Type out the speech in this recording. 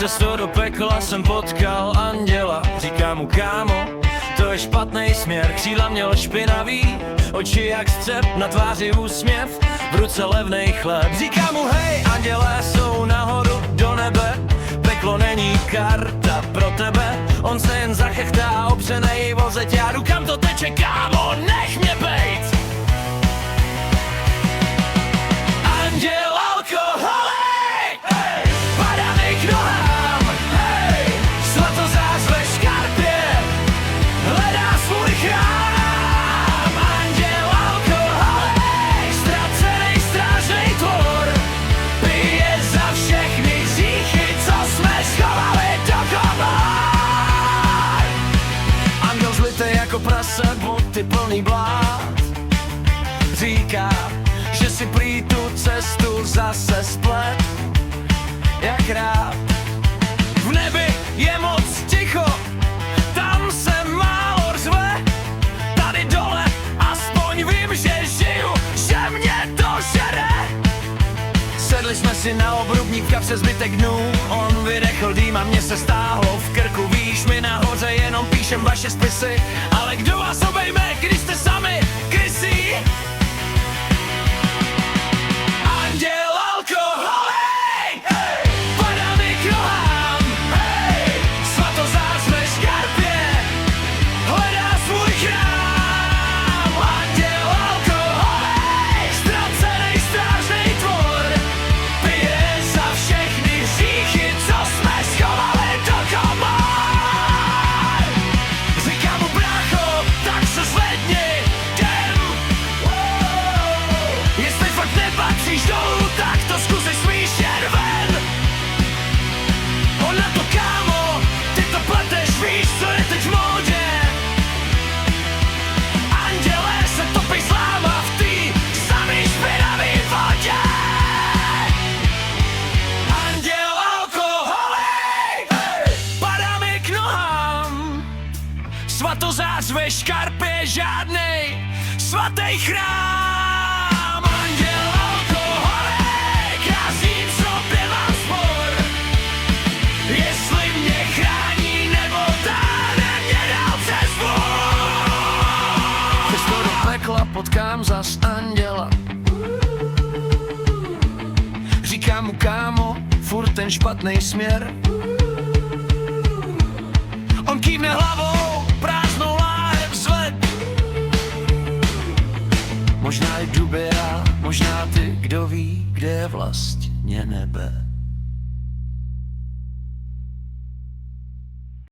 Cestu do pekla jsem potkal anděla. Říkám mu kámo, to je špatný směr. Křídla měl špinavý, oči jak střep, na tváři úsměv, v ruce levnej chleb. Říkám mu hej, andělé jsou nahoru do nebe, peklo není karta pro tebe. On se jen zachechtá, opřenej o zeď, já jdu kam to teče, kámo, nech mě bejt. Anděl alkoholik, hej, padá mi k nohám, hej, svatozář ve škarpě hledá svůj chrám. Anděl alkoholik, ztracenej strážnej tvor, pije za všechny hříchy, co jsme schovali do komor. Anděl zlitej jako prase, boty plný bláh, říká, že si prý tu cestu zase splet, jak rád. V nebi je moc ticho, tam se málo řve, tady dole aspoň vím, že žiju, že mě to žere. Sedli jsme si na obrubník a přes zbytek dnů, on vydechl dým a mě se stáhlo v krku. Víš, my nahoře jenom píšem vaše spisy, ale kdo vás obejme, když jste sami krysí? Anděl alkoholik, hej, padá mi k nohám, hej, svatozář ve škarpě hledá svůj chrám. Anděl alkoholik, ztracenej strážnej tvor, pije za všechny hříchy, co jsme schovali do komor. Říkám mu brácho, tak se zvedni, jdem. Jestli fakt nepatříš dolů, tak to zkusej smíš jen ven. On na to kámo, ty to pleteš, víš, co je teď v módě. Andělé se topí s láma v tý samý špinavý vodě. Anděl alkoholik, hej, padá mi k nohám, svatozář ve škarpě žádnej svatý chrám. Anděl alkoholik, já s ním v sobě mám spor, jestli mě chrání nebo táhne mě dál přes dvůr. Cestu do pekla potkám zas anděla, říkám mu kámo, furt ten špatný směr. On kývne hlavou, prázdnou láhev zved. Možná jdu já, možná ty, kdo ví, kde je vlastně nebe.